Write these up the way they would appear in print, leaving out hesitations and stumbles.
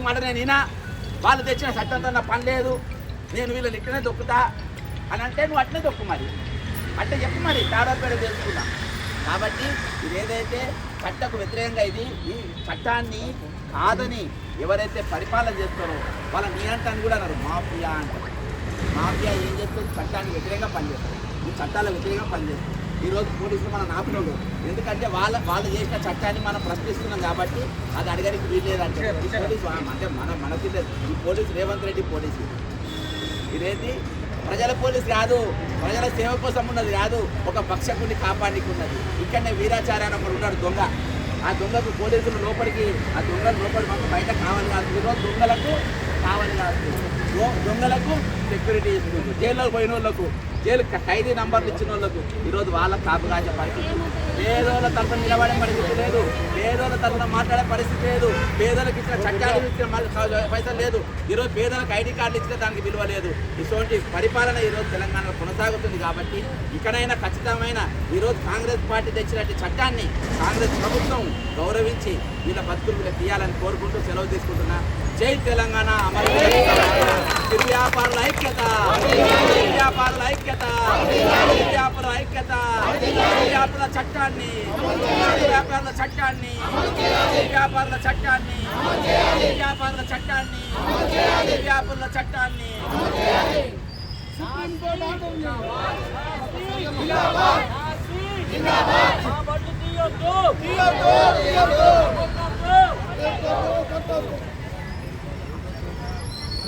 Police మాట నేను వినా, వాళ్ళు తెచ్చిన చట్టంతో నా పని లేదు, నేను వీళ్ళని ఇట్లనే దొక్కుతా అని అంటే నువ్వు అట్లనే దొక్కు మరి, అంటే చెప్పు మరి తాడాపేడ తెలుసుకున్నా. కాబట్టి ఇది ఏదైతే చట్టకు వ్యతిరేకంగా ఇది ఈ చట్టాన్ని కాదని ఎవరైతే పరిపాలన చేస్తారో వాళ్ళ నియంత్రణ కూడా అన్నారు మాఫియా అంటారు. మాఫియా ఏం చేస్తుంది? చట్టానికి వ్యతిరేకంగా పనిచేస్తారు, ఈ చట్టాల వ్యతిరేకంగా పనిచేస్తారు. ఈరోజు పోలీసులు మనం ఆపినోడు, ఎందుకంటే వాళ్ళు చేసిన చట్టాన్ని మనం ప్రశ్నిస్తున్నాం కాబట్టి అది అడగడానికి వీల్లేదంటే పోలీసు అంటే మనకి ఈ పోలీసు రేవంత్ రెడ్డి పోలీసు ఇదేంటి ప్రజల పోలీసు కాదు, ప్రజల సేవ కోసం ఉన్నది కాదు, ఒక భక్షకుడిని కాపాడికి ఉన్నది. ఇక్కడనే వీరాచార్య ఒకరు ఉన్నాడు దొంగ, ఆ దొంగకు పోలీసులు లోపలికి ఆ దొంగలు లోపలి మాకు బయట కావాలి కాదు, ఈరోజు దొంగలకు కావాలి కాదు, దొంగలకు సెక్యూరిటీ ఇస్తుంది, జైల్లో పోయిన వాళ్ళకు జైలు ఖైదీ నంబర్లు ఇచ్చిన వాళ్ళకు ఈరోజు వాళ్ళకు కాపు కాసే పరిస్థితి, పేదోళ్ళ తరఫున నిలబడే పరిస్థితి లేదు, పేదోళ్ళ తరఫున మాట్లాడే పరిస్థితి లేదు, పేదలకు ఇచ్చిన చట్టాలు ఇచ్చిన పైసలు లేదు, ఈరోజు పేదలకు ఐడి కార్డులు ఇచ్చిన దానికి విలువ లేదు. ఇటువంటి పరిపాలన ఈరోజు తెలంగాణలో కొనసాగుతుంది. కాబట్టి ఇకనైనా ఖచ్చితమైన ఈరోజు కాంగ్రెస్ పార్టీ తెచ్చినట్టు చట్టాన్ని కాంగ్రెస్ ప్రభుత్వం గౌరవించి వీళ్ళ బతుకులు వీళ్ళకి తీయాలని కోరుకుంటూ సెలవు తీసుకుంటున్నా. జై తెలంగాణ, అమలు చిరు వ్యాపారుల ఐక్యత, చిరు వ్యాపారుల ఐక్యత, చిరు వ్యాపారుల ఐక్యత, చిరు వ్యాపారుల చట్టాన్ని, చిరు వ్యాపారుల చట్టాన్ని, చిరు వ్యాపారుల చట్టాన్ని, చిరు వ్యాపారుల చట్టాన్ని, చిరు వ్యాపారుల చట్టాన్ని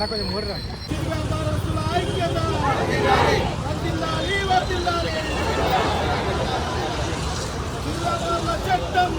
కొంచెం మూడరా చట్టం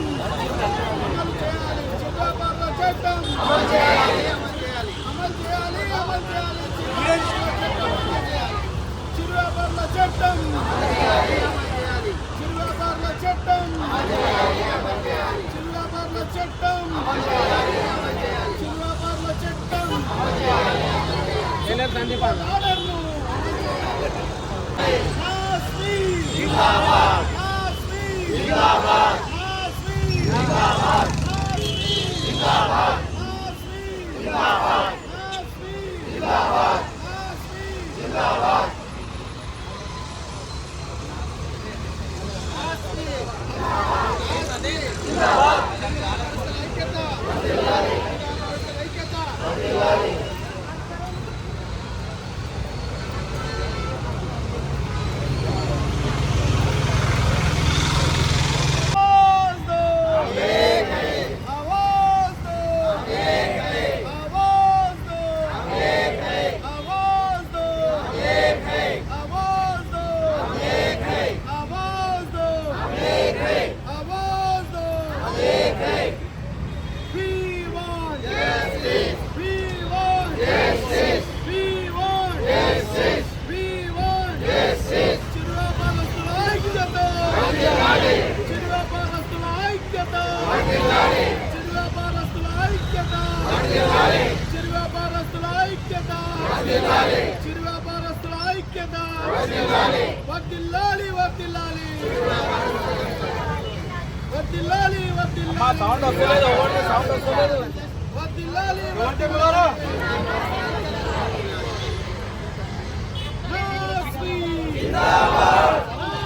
సౌండ్ వస్తలేదు, సౌండ్ వస్తలేదు.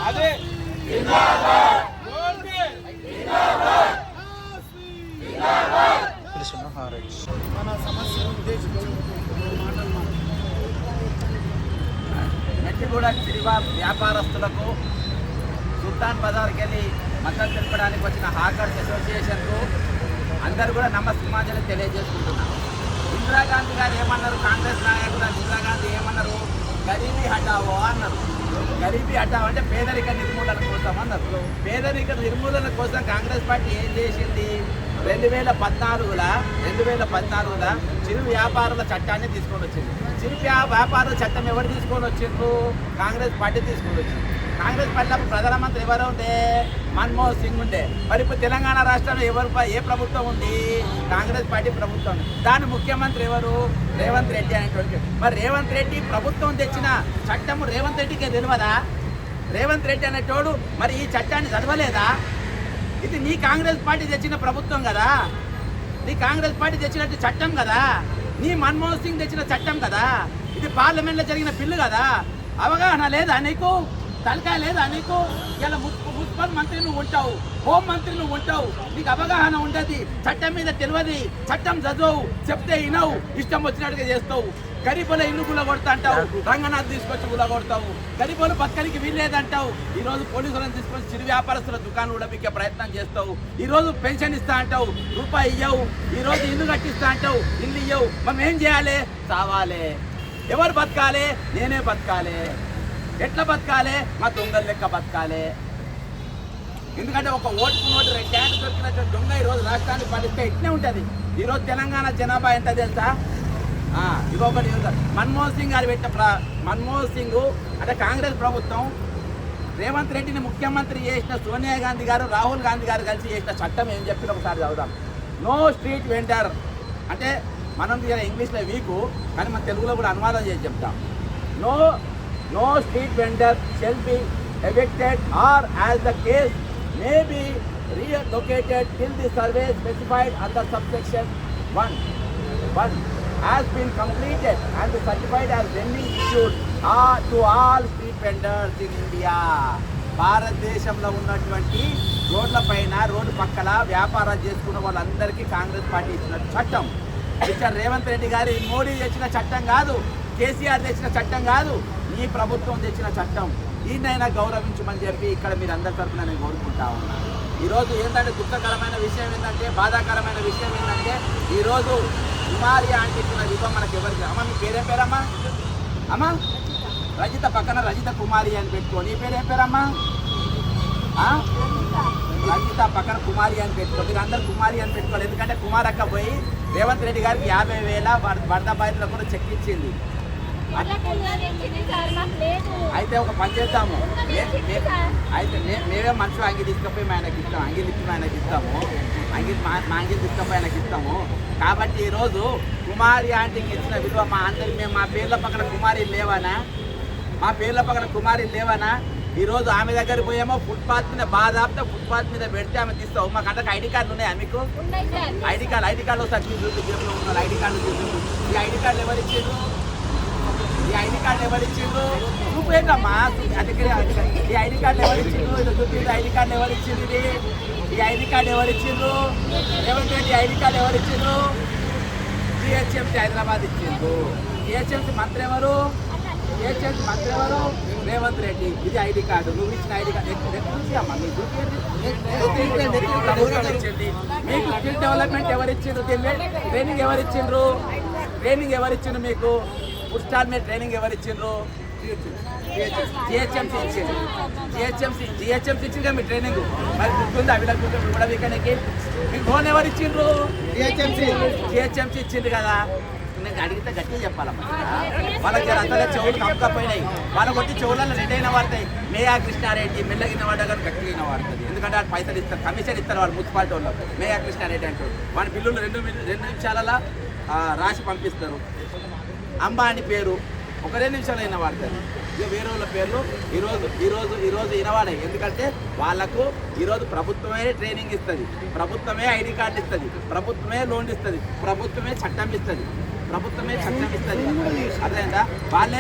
అదే మన సమస్యను ఉద్దేశించి మెట్టిగూడ చిరు వ్యాపారస్తులకు సుల్తాన్ బజార్కి వెళ్ళి మద్దతు తెలపడానికి వచ్చిన హాకర్స్ అసోసియేషన్కు అందరూ కూడా నమస్కారాలు తెలియజేసుకుంటున్నాం. ఇందిరాగాంధీ గారు ఏమన్నారు, కాంగ్రెస్ నాయకులు ఇందిరాగాంధీ ఏమన్నారు, గరీబీ హటావో అన్నారు. గరీబీ హటావో అంటే పేదరిక నిర్మూలన కోసం అన్నారు. పేదరిక నిర్మూలన కోసం కాంగ్రెస్ పార్టీ ఏం చేసింది? 2014 చిరు వ్యాపారుల చట్టాన్ని తీసుకొని వచ్చింది. చిరు వ్యాపారుల చట్టం ఎవరు తీసుకొని వచ్చిండ్రు? కాంగ్రెస్ పార్టీ తీసుకొని వచ్చింది. కాంగ్రెస్ పార్టీ ప్రధానమంత్రి ఎవరు ఉండే? మన్మోహన్ సింగ్ ఉండే. మరి ఇప్పుడు తెలంగాణ రాష్ట్రంలో ఏ ప్రభుత్వం ఉంది? కాంగ్రెస్ పార్టీ ప్రభుత్వం. దాని ముఖ్యమంత్రి ఎవరు? రేవంత్ రెడ్డి అనేటువంటి. మరి రేవంత్ రెడ్డి ప్రభుత్వం తెచ్చిన చట్టము రేవంత్ రెడ్డికే తెలియదా? రేవంత్ రెడ్డి అనేటోడు మరి ఈ చట్టాన్ని చదవలేదా? ఇది నీ కాంగ్రెస్ పార్టీ తెచ్చిన ప్రభుత్వం కదా. నీ కాంగ్రెస్ పార్టీ తెచ్చినట్టు చట్టం కదా, నీ మన్మోహన్ సింగ్ తెచ్చిన చట్టం కదా, ఇది పార్లమెంట్లో జరిగిన బిల్లు కదా. అవగాహన లేదా నీకు? తలకాయ లేదా నీకు? ఇలా మున్సిపల్ మంత్రి నువ్వు ఉంటావు, హోం మంత్రి నువ్వు ఉంటావు, నీకు అవగాహన ఉండదు, చట్టం మీద తెలియదు, చట్టం చదువు, చెప్తే వినవు, ఇష్టం వచ్చినట్టుగా చేస్తావు. గరీబుల ఇల్లు గులగొడతా అంటావు, రంగనాథ్ తీసుకొచ్చి గులగొడతావు, గరీబులు బతకనికి వీల్లేదంటావు. ఈరోజు పోలీసులను తీసుకొచ్చి చిరు వ్యాపారస్తుల దుకాణాలు ఉడబిక్కే ప్రయత్నం చేస్తావు. ఈరోజు పెన్షన్ ఇస్తా అంటావు, రూపాయి ఇయ్యవు. ఈరోజు ఇల్లు కట్టిస్తా అంటావు, ఇల్లు ఇయ్యవు. మనం ఏం చేయాలి? చావాలి. ఎవరు బతకాలి? నేనే బతకాలి. ఎట్లా బతకాలి? మా దొంగల లెక్క బతకాలి. ఎందుకంటే ఒక ఓటుకు నోటు క్యాన్ దొరికినటువంటి దొంగ ఈరోజు రాష్ట్రాన్ని పాలిస్తే ఇట్నే ఉంటుంది. ఈరోజు తెలంగాణ జనాభా ఎంత తెలుసా? ఇంకొకటి మన్మోహన్ సింగ్ గారు మన్మోహన్ సింగ్ అంటే కాంగ్రెస్ ప్రభుత్వం రేవంత్ రెడ్డిని ముఖ్యమంత్రి చేసిన సోనియా గాంధీ గారు, రాహుల్ గాంధీ గారు కలిసి చేసిన చట్టం ఏం చెప్పిన ఒకసారి చదువుదాం. నో స్ట్రీట్ వెండర్ అంటే మనం ఇంగ్లీష్లో వీకు, కానీ మన తెలుగులో కూడా అనువాదం చేసి చెప్తాం. No street vendor shall be evicted or as the case may be relocated till the survey specified under subsection 1 has been completed and certified as vending issued to all street vendors in India. భారతదేశంలో ఉన్నటువంటి రోడ్ల పైన, road పక్కల వ్యాపారం చేసుకున్న వాళ్ళందరికీ Congress party ఇచ్చిన చట్టం. రేవంత్ రెడ్డి గారు మోడీ తెచ్చిన చట్టం కాదు, కేసీఆర్ తెచ్చిన చట్టం కాదు, ఈ ప్రభుత్వం తెచ్చిన చట్టం. దీన్నైనా గౌరవించమని చెప్పి ఇక్కడ మీరు అందరి తరఫున నేను కోరుకుంటా ఉన్నాను. ఈరోజు ఏంటంటే దుఃఖకరమైన విషయం ఏంటంటే, బాధాకరమైన విషయం ఏంటంటే, ఈరోజు కుమారి ఆంటీ విలువ మనకి ఎవరికి? అమ్మ మీ పేరేం పేరమ్మా? అమ్మ రజిత పక్కన రజిత కుమారి అని పెట్టుకో. నీ పేరేం పేరమ్మా? రజిత పక్కన కుమారి అని పెట్టుకో. మీరు అందరు కుమారి అని పెట్టుకోవాలి. ఎందుకంటే కుమారక్క పోయి రేవంత్ రెడ్డి గారికి 50,000 వరద బాధితులకు కూడా చెక్ ఇచ్చింది. అయితే ఒక పని చేద్దాము, అయితే మేమే మనుషులు అంగి తీసుకపోయి ఆయనకి ఇస్తాము, అంగిలు ఇచ్చి ఆయనకి ఇస్తాము, మా అంగిలు తీసుకపోయి ఆయనకి ఇస్తాము. కాబట్టి ఈరోజు కుమారి ఆంటీకి ఇచ్చిన విలువ మేము మా పేర్ల పక్కన కుమారీలు లేవనా? మా పేర్ల పక్కన కుమారీలు లేవనా? ఈరోజు ఆమె దగ్గర పోయేమో ఫుట్పాత్ మీద బాధాప్తే ఫుట్పాత్ మీద పెడితే ఆమె తీస్తావు. మాకు అంటే ఐడి కార్డులు ఉన్నాయా మీకు? ఐడి కార్డు ఒకసారి చూసి జేబులో ఉన్నారు ఐడి కార్డు చూసి. ఈ ఐడి కార్డులు ఎవరు ఇచ్చిండ్రు? ఈ ఐడి కార్డు ఎవరు ఇచ్చిండ్రు? చూపేటమ్మా. ఈ ఐడి కార్డు ఎవరు ఇచ్చిండ్రు? ఇది చూపింది. ఐడి కార్డు ఎవరు ఇచ్చిండ్రు? ఇది ఈ ఐడి కార్డు ఎవరు ఇచ్చిండ్రు? రేవంత్ రెడ్డి ఐడి కార్డు ఎవరు ఇచ్చిండ్రు? జిహెచ్ఎంసీ హైదరాబాద్ ఇచ్చిండ్రు. జిహెచ్ఎంసీ మంత్రి ఎవరు? జిహెచ్ఎంసీ మంత్రి ఎవరు? రేవంత్ రెడ్డి. ఇది ఐడి కార్డు. నువ్వు ఇచ్చిన ఐడి కార్డు అమ్మా. మీకు మీకు స్కిల్ డెవలప్మెంట్ ఎవరు ఇచ్చిండ్రు? ట్రైనింగ్ ఎవరు ఇచ్చిండ్రు? ట్రైనింగ్ ఎవరు ఇచ్చిండ్రు? మీకు ఫుడ్ స్టాల్ మీద ట్రైనింగ్ ఎవరు ఇచ్చిండ్రు? జిహెచ్ఎంసీ ఇచ్చింది. జిహెచ్ఎంసీ ఇచ్చింది మీ ట్రైనింగ్. మరి గుర్తుంది అభిలాష్ కూడా వీకనికి మీకు లోన్ ఎవరు ఇచ్చిండ్రు? జిహెచ్ఎంసీ ఇచ్చింది కదా. నేను అడిగితే గట్టిగా చెప్పాలమ్మా. వాళ్ళకి అంతగా చెవులు కప్పకపోయినాయి. వాళ్ళకి వచ్చి చెవులలో రెడీ అయిన వాడతాయి. మేయా కృష్ణారెడ్డి మెల్లగిన వాడ కానీ గట్టిగా వాడుతుంది. ఎందుకంటే వాళ్ళు పైసలు ఇస్తారు, కమిషన్ ఇస్తారు వాళ్ళు మున్సిపాలిటీ వాళ్ళు. మేయా కృష్ణారెడ్డి అంటారు. వాడి బిల్లులు 2 నిమిషాలలో రాసి పంపిస్తారు. అంబానీ పేరు ఒక 2 నిమిషాలు అయినా వాడతారు. ఇక వేరే వాళ్ళ పేర్లు ఈరోజు వినవాడాయి. ఎందుకంటే వాళ్ళకు ఈరోజు ప్రభుత్వమే ట్రైనింగ్ ఇస్తుంది, ప్రభుత్వమే ఐడి కార్డు ఇస్తుంది, ప్రభుత్వమే లోన్ ఇస్తుంది, ప్రభుత్వమే చట్టం ఇస్తుంది. అర్థమైందా? వాళ్ళే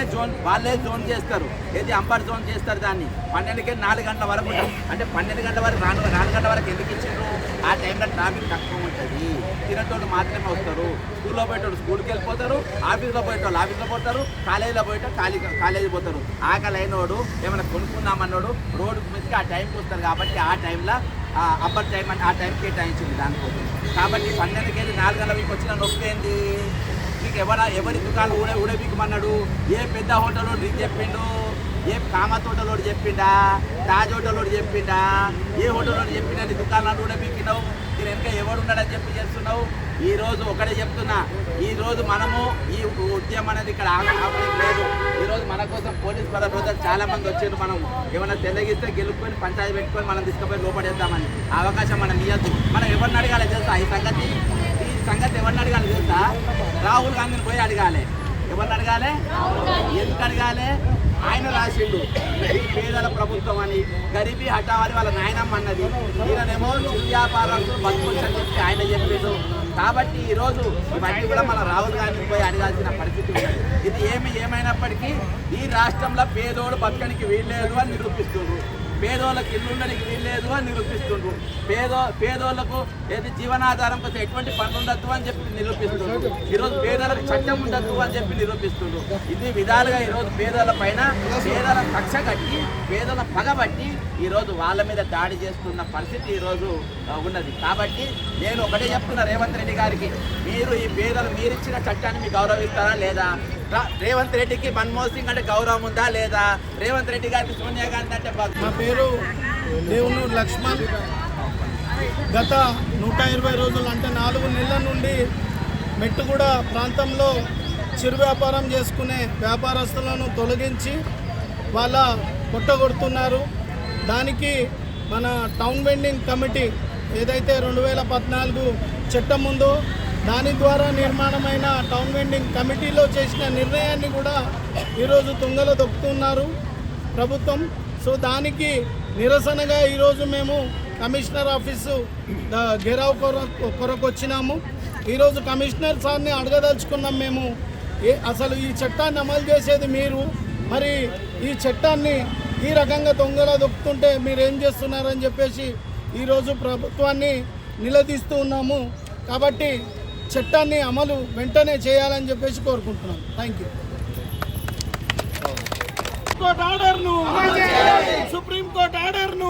జోన్ చేస్తారు. ఏది అంబర్ జోన్ చేస్తారు. దాన్ని 12కి 4 గంటల వరకు ఉంటాం. అంటే 12 గంటల వరకు 4 గంటల వరకు ఎందుకు ఇచ్చారు? ఆ టైంలో ట్రాఫిక్ తక్కువ ఉంటుంది. తినేటోళ్ళు మాత్రమే వస్తారు. స్కూల్లో పోయేటోళ్ళు స్కూల్కి వెళ్ళిపోతారు, ఆఫీస్లో పోయేటోళ్ళు ఆఫీస్లో పోతారు, కాలేజీలో పోయేటోళ్ళు కాలేజీ పోతారు. ఆకలి అయినోడు ఏమైనా కొనుక్కుందామన్నాడు రోడ్డు మీదకి ఆ టైంకి వస్తారు. కాబట్టి ఆ టైంలో అప్పటి టైం అంటే ఆ టైం కేటాయించింది దానికోసం. కాబట్టి 12కి 4 గంటలకు వచ్చిన నొప్పి ఏంది? మీకు ఎవరి దుకాణం ఊడబీకమన్నాడు? ఏ పెద్ద హోటల్ చెప్పిండు? ఏ కామత్ హోటల్ చెప్పిండా? తాజ్ హోటల్ చెప్పిండా? ఏ హోటల్ చెప్పిండా? నీ దుకాణాలు ఊడబీకినావు. నేను వెనక ఎవడు ఉన్నాడని చెప్పి చేస్తున్నావు. ఈరోజు ఒకటే చెప్తున్నా, ఈరోజు మనము ఈ ఉద్యమం అనేది ఇక్కడ ఆపడానికి లేదు. ఈరోజు మన కోసం పోలీస్ పదవి చాలా మంది వచ్చారు. మనం ఏమైనా తెల్లగిస్తే గెలుపుకొని పంచాయతీ పెట్టుకొని మనం తీసుకుపోయి లోపడేద్దామని అవకాశం మనం ఇవ్వద్దు. మనం ఎవరిని అడగాలి తెలుసా? ఈ సంగతి ఎవరిని అడగాలి తెలుసా? రాహుల్ గాంధీని పోయి అడగాలి. ఎవరిని అడగాలి? ఎందుకు అడగాలి? ఆయన రాసిండు ఇది పేదల ప్రభుత్వం అని, గరీబీ హఠావని వాళ్ళ నాయనమ్మ అన్నది, ఈయననేమో చిరు వ్యాపారస్తులు బతుకొచ్చు అని చెప్పి ఆయన చెప్పిండు. కాబట్టి ఈరోజు ఇవన్నీ కూడా మన రాహుల్ గాంధీ పోయి అడగాల్సిన పరిస్థితి ఉంది. ఇది ఏమైనప్పటికీ ఈ రాష్ట్రంలో పేదోడు బతకనికి వీల్లేదు అని నిరూపిస్తుండ్రు, పేదోళ్ళకి ఇల్లు ఉండడానికి వీల్లేదు అని నిరూపిస్తుండ్రు, పేదోళ్లకు ఏది జీవనాధారం కోసం ఎటువంటి పనులు ఉండద్దు అని చెప్పి నిరూపిస్తుండ్రు, ఈరోజు పేదలకు చట్టం ఉండద్దు అని చెప్పి నిరూపిస్తుండ్రు. ఇది విధాలుగా ఈరోజు పేదల పైన పేదల కక్ష కట్టి పేదల పగబట్టి ఈరోజు వాళ్ళ మీద దాడి చేస్తున్న పరిస్థితి ఈరోజు ఉన్నది. కాబట్టి నేను ఒకటే చెప్తున్నా రేవంత్ రెడ్డి గారికి, మీరు ఈ పేదలు మీరిచ్చిన చట్టాన్ని మీరు గౌరవిస్తారా లేదా? రేవంత్ రెడ్డికి మన్మోహన్ సింగ్ అంటే గౌరవం ఉందా లేదా? రేవంత్ రెడ్డి గారికి సోనియా గాంధీ అంటే నా పేరు దేవునూరు లక్ష్మణ్. గత 120 రోజులు అంటే 4 నెలల నుండి మెట్టుగూడ ప్రాంతంలో చిరు వ్యాపారం చేసుకునే వ్యాపారస్తులను తొలగించి వాళ్ళ కొట్టగొడుతున్నారు. దానికి మన టౌన్ వెండింగ్ కమిటీ ఏదైతే 2014 చట్టం ఉందో దాని ద్వారా నిర్మాణమైన టౌన్ వెండింగ్ కమిటీలో చేసిన నిర్ణయాన్ని కూడా ఈరోజు తుంగలో దొక్కుతున్నారు ప్రభుత్వం. సో దానికి నిరసనగా ఈరోజు మేము కమిషనర్ ఆఫీసు గెరావ్ కొరకు వచ్చినాము. ఈరోజు కమిషనర్ సార్ని అడగదలుచుకున్నాం మేము, అసలు ఈ చట్టాన్ని అమలు చేసేది మీరు, మరి ఈ చట్టాన్ని ఈ రకంగా దొంగలా దొక్కుతుంటే మీరు ఏం చేస్తున్నారని చెప్పేసి ఈరోజు ప్రభుత్వాన్ని నిలదీస్తూ ఉన్నాము. కాబట్టి చట్టాన్ని అమలు వెంటనే చేయాలని చెప్పేసి కోరుకుంటున్నాం. Thank you. ఆర్డర్ను సుప్రీంకోర్టు ఆర్డర్ను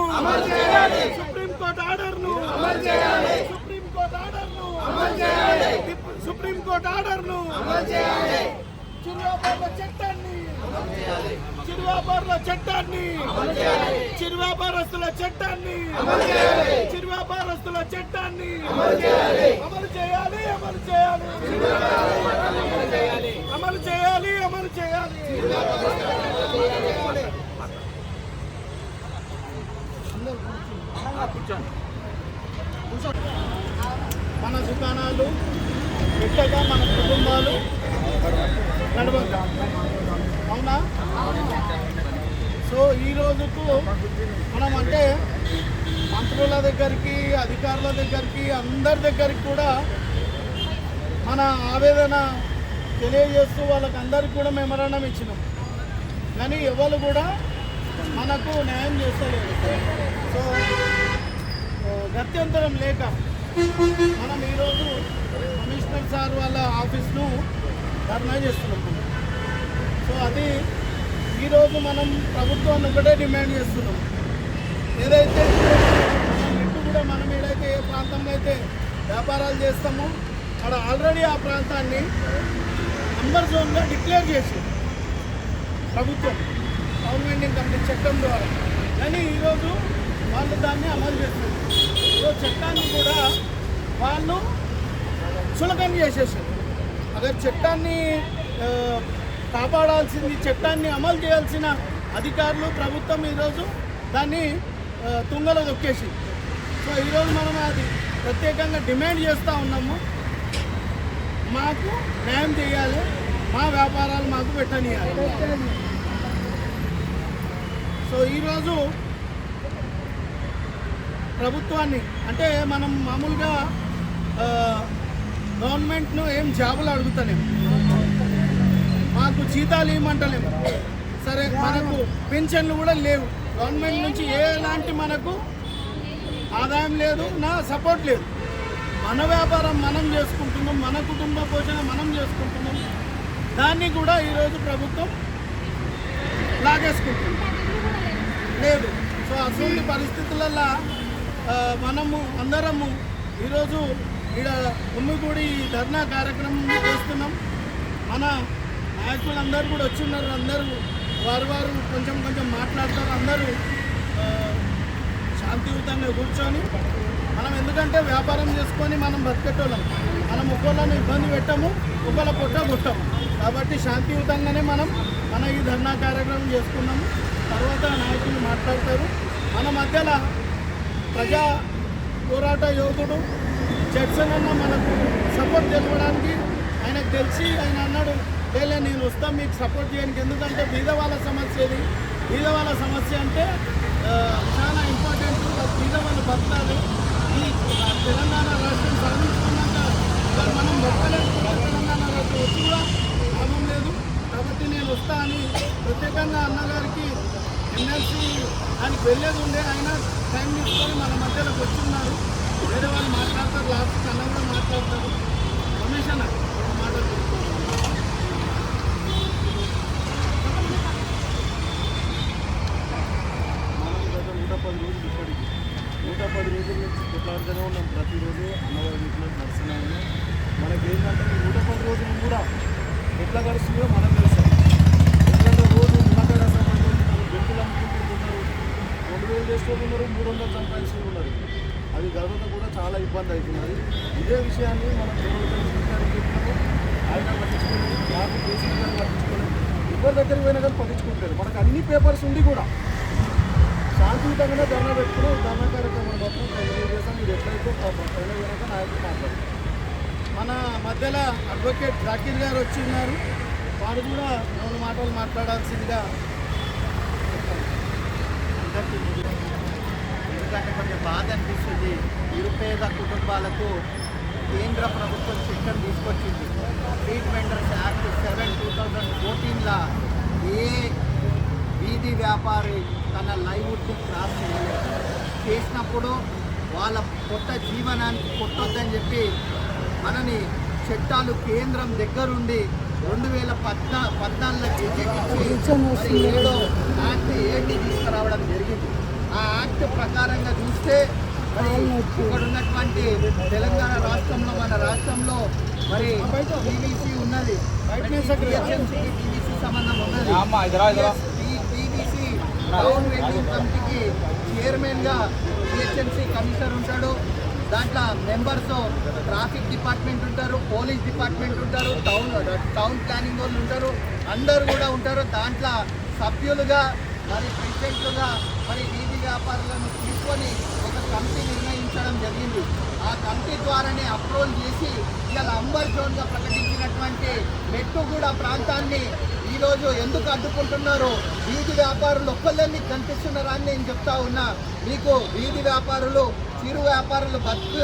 సుప్రీంకోర్టు ఆర్డర్ను సుప్రీంకోర్టు ఆర్డర్ను చిరు వ్యాపారుల చట్టాన్ని చిరు వ్యాపారస్తుల చట్టాన్ని అమలు చేయాలి మన దుకాణాలు పెట్టగా మన కుటుంబాలు నడవక, అవునా? సో ఈ రోజుకు మనం అంటే మంత్రుల దగ్గరికి, అధికారుల దగ్గరికి, అందరి దగ్గరికి కూడా మన ఆవేదన తెలియజేస్తూ వాళ్ళకందరికీ కూడా మెమరాండం ఇచ్చినాం. కానీ ఎవరు కూడా మనకు న్యాయం చేస్తలేదు. సో గత్యంతరం లేక మనం ఈరోజు కమిషనర్ సార్ వాళ్ళ ఆఫీస్ను ధర్నా చేస్తున్నాం. సో అది ఈరోజు మనం ప్రభుత్వాన్ని ఒకటే డిమాండ్ చేస్తున్నాం. ఏదైతే ఇటు కూడా మనం ఏదైతే ఏ ప్రాంతంలో అయితే వ్యాపారాలు చేస్తామో అక్కడ ఆల్రెడీ ఆ ప్రాంతాన్ని నంబర్ జోన్గా డిక్లేర్ చేసి ప్రభుత్వం టౌన్ వెండింగ్ కమిటీ చట్టం ద్వారా, కానీ ఈరోజు వాళ్ళు దాన్ని అమలు చేస్తున్నారు. ఈరోజు చట్టాన్ని కూడా వాళ్ళు చులకన చేసేసారు. అదే చట్టాన్ని కాపాడాల్సింది, చట్టాన్ని అమలు చేయాల్సిన అధికారులు ప్రభుత్వం ఈరోజు దాన్ని తుంగలో దొక్కేసి. సో ఈరోజు మనం అది ప్రత్యేకంగా డిమాండ్ చేస్తూ ఉన్నాము. మాకు న్యాయం చేయాలి, మా వ్యాపారాలు మాకు పెట్టనియాలి. సో ఈరోజు ప్రభుత్వాన్ని అంటే మనం మామూలుగా గవర్నమెంట్ను ఏం జాబులు అడుగుతలేము, మాకు జీతాలు ఇవ్వమంటలేము. సరే, మనకు పెన్షన్లు కూడా లేవు, గవర్నమెంట్ నుంచి ఎలాంటి మనకు ఆదాయం లేదు, నా సపోర్ట్ లేదు. మన వ్యాపారం మనం చేసుకుంటున్నాం, మన కుటుంబ పోషణ మనం చేసుకుంటున్నాం. దాన్ని కూడా ఈరోజు ప్రభుత్వం లాగేసుకుంటుంది లేదు. సో అటువంటి పరిస్థితులలో మనము అందరము ఈరోజు ఇక్కడ ఉమ్మిగూడి ధర్నా కార్యక్రమం చేస్తున్నాం. మన నాయకులందరూ కూడా వచ్చి ఉన్నారు. అందరూ వారు కొంచెం మాట్లాడతారు. అందరూ శాంతియుతంగా కూర్చొని మనం, ఎందుకంటే వ్యాపారం చేసుకొని మనం బతికేటోళ్ళం, మనం ఒకళ్ళని ఇబ్బంది పెట్టము, ఒకళ్ళ పొట్ట కొట్టము. కాబట్టి శాంతియుతంగానే మన ఈ ధర్నా కార్యక్రమం చేసుకున్నాము. తర్వాత నాయకులు మాట్లాడతారు. మన మధ్యలో ప్రజా పోరాట యోధుడు జడ్సన్ అన్న మనకు సపోర్ట్ తెలవడానికి ఆయనకు తెలిసి ఆయన అన్నాడు, లేదా నేను వస్తాను మీకు సపోర్ట్ చేయడానికి, ఎందుకంటే బీద వాళ్ళ సమస్య ఇది. బీద వాళ్ళ సమస్య అంటే చాలా ఇంపార్టెంట్. బీద వాళ్ళు బతకాలి. ఈ తెలంగాణ రాష్ట్రం సాధించుకున్నాక మనం బతకలేదు. తెలంగాణ రాష్ట్రం వచ్చి కూడా లాభం లేదు. కాబట్టి నేను వస్తా అని ప్రత్యేకంగా అన్నగారికి ఎమ్మెల్సీ ఆయనకి వెళ్ళేది ఉండే, ఆయన టైం తీసుకొని మన మధ్యలోకి వచ్చిన్నారు. వేరే వాళ్ళు మాట్లాడతారు, లాస్ట్ అన్న కూడా మాట్లాడతారు. రమేష్ అన్న మాట్లాడుతున్నారు. మనం గత 110 రోజులు ఇప్పటికి 110 రోజుల నుంచి కొట్లాడుతూనే ఉన్నాం. ప్రతిరోజు అన్నవారి వీటిలో నడుస్తూనే ఉన్నాం. మనకి ఏంటంటే ఈ 110 రోజులు కూడా ఎట్లా గడుస్తుందో మనం తెలుస్తాం. ఎందుకంటే రోజు నిమ్మకాయ రసం బెంకులు అమ్ముకుంటూ ఉన్నారు, 2000 చేసేవాళ్ళు ఉన్నారు, 300 సంపాదించుకుంటూ ఉన్నారు. అది గడవత కూడా చాలా ఇబ్బంది అవుతున్నది. ఇదే విషయాన్ని మనం జగన్మోహన్ చెప్పినాము. ఆయన పట్టించుకోలేదు, నాకు కేసీఆర్ గారు పట్టించుకోలేదు. ఎవరి దగ్గరికి పోయినా కానీ పట్టించుకుంటారు. మనకు అన్ని పేపర్స్ ఉండి కూడా శాంతియుతంగానే ధర్నా పెట్టుకుని ధర్నా కార్యక్రమం మొత్తం తెలియజేసాం. మీరు ఎట్లయితే పైన వినక నాయకులు మాట్లాడారు. మన మధ్యలో అడ్వకేట్ జాకీర్ గారు వచ్చి ఉన్నారు. వారు కూడా 2 మాటలు మాట్లాడాల్సిందిగా. ఎందుకంటే కొంచెం బాధ అనిపిస్తుంది. నిరుపేద కుటుంబాలకు కేంద్ర ప్రభుత్వం చట్టం తీసుకొచ్చింది. స్ట్రీట్ వెండర్స్ యాక్ట్ 7/2014లా ఏ వీధి వ్యాపారి తన లైవ్వుడ్ని క్రాస్ చేయలేదు. చేసినప్పుడు వాళ్ళ కొత్త జీవనానికి కొట్టొద్దని చెప్పి మనని చట్టాలు కేంద్రం దగ్గరుండి 2014 గెజెట్ ఇచ్చి 7వ యాక్ట్ 7 తీసుకురావడం జరిగింది. ఆ యాక్ట్ ప్రకారంగా చూస్తే మరి ఇక్కడ ఉన్నటువంటి తెలంగాణ రాష్ట్రంలో, మన రాష్ట్రంలో మరి పీవీసీ ఉన్నది, పీవీసీ సంబంధం ఉన్నది. పీవీసీ టౌన్ వెండింగ్ కమిటీకి చైర్మన్గా జిహెచ్ఎంసీ కమిషనర్ ఉంటాడు. దాంట్లో మెంబర్స్ ట్రాఫిక్ డిపార్ట్మెంట్ ఉంటారు, పోలీస్ డిపార్ట్మెంట్ ఉంటారు, టౌన్ ప్లానింగ్ వాళ్ళు ఉంటారు, అందరూ కూడా ఉంటారు. దాంట్లో సభ్యులుగా మరి ప్రెసిడెంట్లుగా మరి వీధి వ్యాపారులను తీసుకొని ఒక కమిటీ నిర్ణయించడం జరిగింది. ఆ కమిటీ ద్వారానే అప్రూవల్ చేసి ఇవాళ అంబర్ జోన్గా ప్రకటించినటువంటి మెట్టుగూడ ప్రాంతాన్ని ఈరోజు ఎందుకు అడ్డుకుంటున్నారు? వీధి వ్యాపారులు ఒక్కళ్ళని కనిపిస్తున్నారా అని నేను చెప్తా ఉన్నా. మీకు వీధి వ్యాపారులు, చిరు వ్యాపారులు బతుకు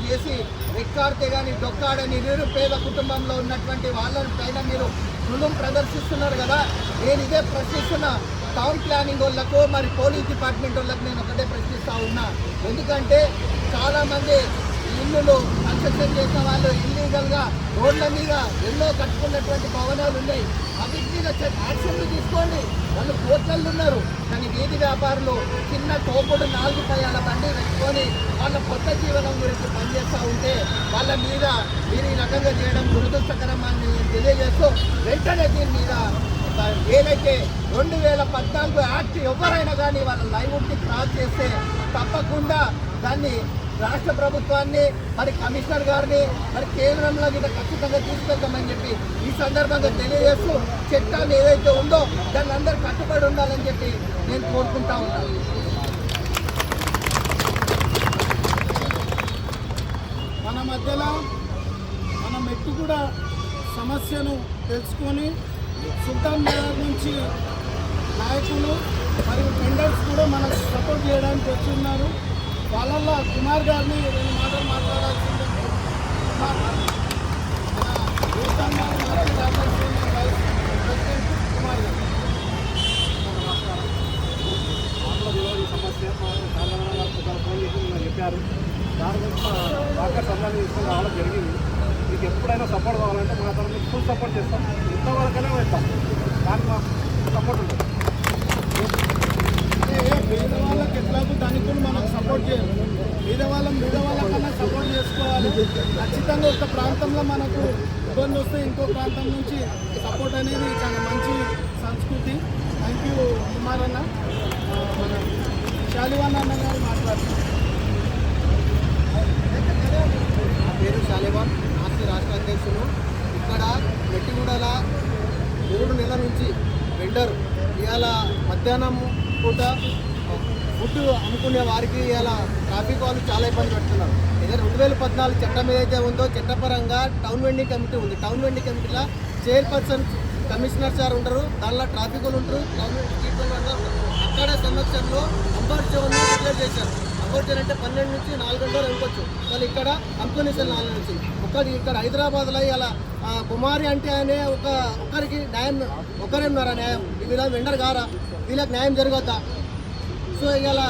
చేసి రెక్కాడితే కానీ డొక్కాడని నిరుపేద కుటుంబంలో ఉన్నటువంటి వాళ్ళ పైన మీరు జులుం ప్రదర్శిస్తున్నారు కదా. నేను ఇదే ప్రశ్నిస్తున్నా. టౌన్ ప్లానింగ్ వాళ్ళకు మరి పోలీస్ డిపార్ట్మెంట్ వాళ్ళకు నేను ఒకటే ప్రశ్నిస్తూ ఉన్నా. ఎందుకంటే చాలామంది ఇల్లులు కన్స్ట్రక్షన్ చేసిన వాళ్ళు ఇల్లీగల్గా రోడ్ల మీద ఎన్నో కట్టుకున్నటువంటి భవనాలు ఉన్నాయి. అవిటి మీద యాక్షన్లు తీసుకోండి. వాళ్ళు కోట్లల్లో ఉన్నారు. కానీ వీధి వ్యాపారులు చిన్న తోపుడు 4 పయ్యాల బండి పెట్టుకొని వాళ్ళ కొత్త జీవనం గురించి పనిచేస్తూ ఉంటే వాళ్ళ మీద మీరు ఈ రకంగా చేయడం దురదృష్టకరం అని తెలియజేస్తూ వెంటనే దీని మీద ఏదైతే 2014 యాక్ట్ ఎవరైనా కానీ వాళ్ళ లైవ్వుడ్ని క్రాస్ చేస్తే తప్పకుండా దాన్ని రాష్ట్ర ప్రభుత్వాన్ని మరి కమిషనర్ గారిని మరి కేంద్రంలో గిట్ట ఖచ్చితంగా తీసుకెళ్తామని చెప్పి ఈ సందర్భంగా తెలియజేస్తూ చట్టాన్ని ఏదైతే ఉందో దాన్ని అందరూ కట్టుబడి ఉండాలని చెప్పి నేను కోరుకుంటా ఉన్నాను. మన మధ్యలో మన మెట్టుగూడ సమస్యను తెలుసుకొని సుల్తాన్ నగర్ నుంచి నాయకులు మరియు టెండర్స్ కూడా మనకు సపోర్ట్ చేయడానికి వచ్చి ఉన్నారు. వాళ్ళల్లో కుమార్ గారిని 2 మాటలు మాట్లాడాల్సిందే. సుల్తాన్ నగర్ మాజీ రాజకీయ వైస్ ప్రెసిడెంట్ కుమార్ గారు. ఈ సమస్య సాధారణంగా ఫోన్ చేసి చెప్పారు. దాని గురించి డాక్టర్ సంబంధం తీసుకొని రావడం జరిగింది. మీకు ఎప్పుడైనా సపోర్ట్ కావాలంటే మా తరఫు ఫుల్ సపోర్ట్ చేస్తాం. ఎంతవరకైనా వెళ్తాం. దానికి మాకు సపోర్ట్ ఉంటుంది. పేదవాళ్ళకి ఎట్లాగో దానికి మనకు సపోర్ట్ చేయాలి. పేదవాళ్ళకన్నా సపోర్ట్ చేసుకోవాలి. ఖచ్చితంగా ఒక ప్రాంతంలో మనకు ఇబ్బంది వస్తే ఇంకో ప్రాంతం నుంచి సపోర్ట్ అనేది చాలా మంచి సంస్కృతి. థ్యాంక్ యూ కుమార్ అన్న. మన శాలివాన్ అన్న గారు మాట్లాడుతున్నారు. నా పేరు శాలివాన్, రాష్ట్ర అధ్యక్షులు. ఇక్కడ మెట్టిగూడల 3 నెలల నుంచి వెండర్ ఇవాళ మధ్యాహ్నం పూట ఫుడ్ అమ్ముకునే వారికి ఇవాళ ట్రాఫిక్ వాళ్ళు చాలా ఇబ్బంది పెడుతున్నారు. ఇదే 2014 చట్టం ఏదైతే ఉందో చట్టపరంగా టౌన్ వెండింగ్ కమిటీ ఉంది. టౌన్ వెండింగ్ కమిటీలో చైర్పర్సన్ కమిషనర్ సార్ ఉంటారు, దానిలో ట్రాఫిక్ ఉంటారు, టౌన్ స్ట్రీట్ ఉంటారు. అక్కడ సమక్షంలో అంబర్ జోన్ డిక్లేర్ చేశారు. అంబర్ జోన్ అంటే 12 నుంచి 4 గంటలు అనుకోవచ్చు, కానీ ఇక్కడ కంపెనీషన్ 4 నుంచి. ఇక్కడ హైదరాబాద్లో ఇలా కుమారి అంటే అనే ఒకరికి న్యాయం ఒకరే ఉన్నారా న్యాయం? వీళ్ళ వెండర్ గారా? వీళ్ళకి న్యాయం జరగద్దా? సో ఇలా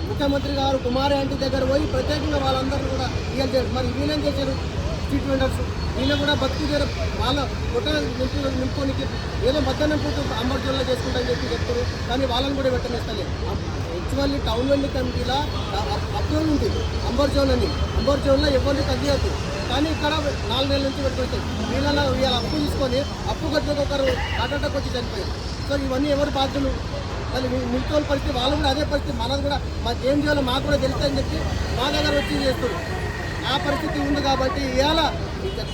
ముఖ్యమంత్రి గారు కుమారి ఆంటీ దగ్గర పోయి ప్రత్యేకంగా వాళ్ళందరూ కూడా ఇవాళ మరి వీళ్ళేం చేశారు? స్ట్రీట్ వెండర్స్ వీళ్ళు కూడా బతుకు వాళ్ళ పొట్ట నింపుకోనికి ఏదో మధ్యాహ్నం పూట అంబర్ జోన్లో చేసుకుంటారని చెప్తారు, కానీ వాళ్ళని కూడా పెట్టనిస్తలేదు. యాక్చువల్లీ టౌన్ వెండింగ్ కమిటీలో అప్రూవల్ ఉంది అంబర్ జోన్ అని. అంబర్ జోన్లో ఎవరిని తగ్గియద్దు, కానీ ఇక్కడ 4 నెలల నుంచి పెట్టుకుంటారు. వీళ్ళ వీళ్ళ అప్పు తీసుకొని అప్పు కట్టుకు ఒకరు అటాక్ వచ్చి చనిపోయారు. సో ఇవన్నీ ఎవరు బాధ్యులు? మళ్ళీ మిగతా పరిస్థితి వాళ్ళు కూడా అదే పరిస్థితి. మనది కూడా మాకు ఏం చేయాలో మాకు కూడా తెలుస్తుందని చెప్పి మా దగ్గర వచ్చి చేస్తారు. ఆ పరిస్థితి ఉంది కాబట్టి ఇవాళ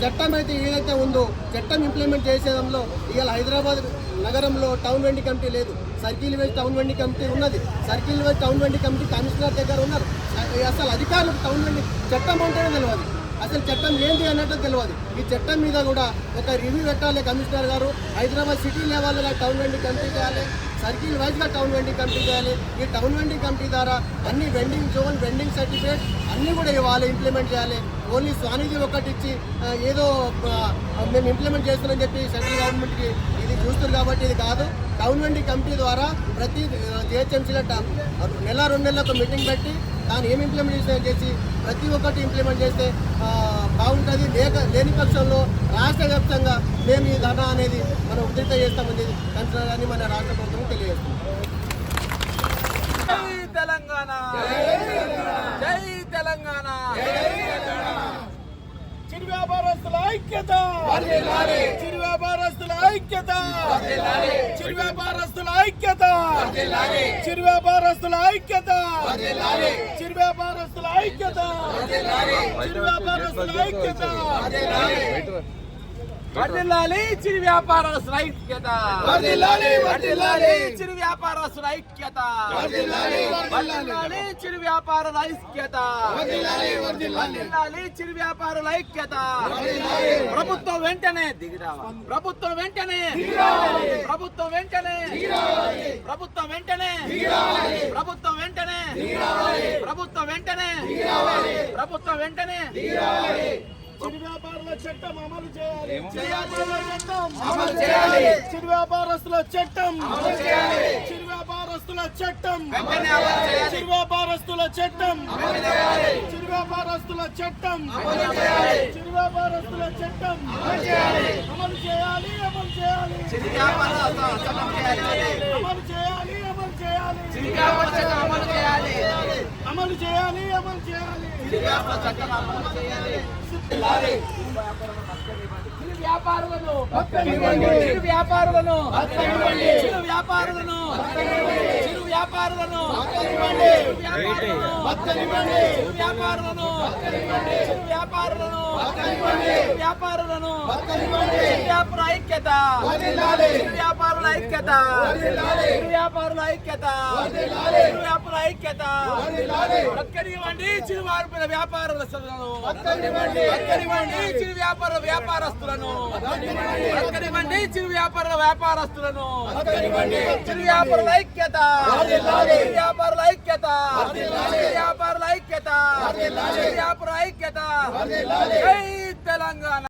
చట్టం అయితే ఏదైతే ఉందో చట్టం ఇంప్లిమెంట్ చేసేదంలో ఇవాళ హైదరాబాద్ నగరంలో టౌన్ వెండింగ్ కమిటీ లేదు. Circle wise town vending committee ఉన్నది. Circle wise town vending committee commissioner దగ్గర ఉన్నారు. అసలు అధికారులకు టౌన్ వెండింగ్ చట్టం ఉంటేనే తెలియదు, అసలు చట్టం ఏంటి అన్నట్టు తెలియదు. ఈ చట్టం మీద కూడా ఒక రివ్యూ పెట్టాలి కమిషనర్ గారు. హైదరాబాద్ సిటీ లెవెల్గా టౌన్ వెండింగ్ కమిటీ చేయాలి, సర్కిల్ వైజ్గా టౌన్ వెండింగ్ కమిటీ చేయాలి. ఈ టౌన్ వెండింగ్ కమిటీ ద్వారా అన్ని వెండింగ్ జోన్, వెండింగ్ సర్టిఫికేట్ అన్నీ కూడా ఇవ్వాలి, ఇంప్లిమెంట్ చేయాలి. ఓన్లీ స్వానిధి ఒకటి ఇచ్చి ఏదో మేము ఇంప్లిమెంట్ చేస్తున్నామని చెప్పి సెంట్రల్ గవర్నమెంట్కి ఇది చూస్తారు కాబట్టి ఇది కాదు. టౌన్ వెండింగ్ కమిటీ ద్వారా ప్రతి జిహెచ్ఎంసీలో నెల 2 నెలలకు ఒక మీటింగ్ పెట్టి దాన్ని ఏమి ఇంప్లిమెంటేషన్ చేసి ప్రతి ఒక్కటి ఇంప్లిమెంట్ చేస్తే బాగుంటుంది. లేని పక్షంలో రాష్ట్ర వ్యాప్తంగా మేము ఈ ధర్నా అనేది మనం ఉధృత చేస్తామని కన్సర్న్ మన రాష్ట్ర ప్రభుత్వం తెలియజేస్తుంది. జై తెలంగాణ, జై తెలంగాణ. చిరు వ్యాపారస్తుల ఐక్యత, చిరు వ్యాపారస్తుల ఐక్యత, చిరు వ్యాపారస్తుల ఐక్యత, చిరు వ్యాపారస్తుల ఐక్యత, చిరు వ్యాపారస్తుల ఐక్యత, చిరు వ్యాపారస్తుల ఐక్యత. వర్ధిల్లాలి చిరు వ్యాపారస్తుల ఐక్యత, వర్ధిల్లాలి చిరు వ్యాపారస్తుల ఐక్యత, వర్ధిల్లాలి చిరు వ్యాపారుల ఐక్యత, వర్ధిల్లాలి చిరు వ్యాపారుల ఐక్యత. ప్రభుత్వం వెంటనే దిగిరావాలి, ప్రభుత్వం వెంటనే, ప్రభుత్వం వెంటనే, ప్రభుత్వం వెంటనే, ప్రభుత్వం వెంటనే, ప్రభుత్వం వెంటనే, ప్రభుత్వం వెంటనే. చిరు వ్యాపారుల చట్టం అమలు చేయాలి, అమలు చేయాలి, చిరు వ్యాపారస్తుల చట్టం, చిరు వ్యాపారస్తుల చట్టం, చిరు వ్యాపారస్తుల చట్టం, చిరు వ్యాపారస్తుల చట్టం, చిరు వ్యాపారస్తుల చట్టం అమలు చేయాలి, అమలు చేయాలి, చిరు వ్యాపారస్తుల చట్టం చేయాలి, అమలు చేయాలి, అమలు చేయాలి, చిరు వ్యాపార చట్టం అమలు చేయాలి, అమలు చేయాలి, అమలు చేయాలి. చిరు వ్యాపార చట్టం అమలు చేయాలి. చిరు వ్యాపారులను, చిరు వ్యాపారులను, చిరు వ్యాపారులను, చిరు వ్యాపారులను, చిరు వ్యాపారులను, చిరు వ్యాపారులను, చిరు వ్యాపారులను, వ్యాపార ఐక్యత, చిరు వ్యాపారుల ఐక్యత, చిరు వ్యాపారుల ఐక్యత, చిరు వ్యాపార ఐక్యత. ఒక్కరివ్వండి చిరు వ్యాపారస్తులను, ఒక్కరివ్వండి చిరు వ్యాపారస్తులను, ఒక్కరివ్వండి చిరు వ్యాపారస్తులను, చిరు వ్యాపారుల ఐక్యత, చిరు వ్యాపారుల ఐక్యత, చిరు వ్యాపారుల ఐక్యత, చిరు వ్యాపార ఐక్యత. జై తెలంగాణ.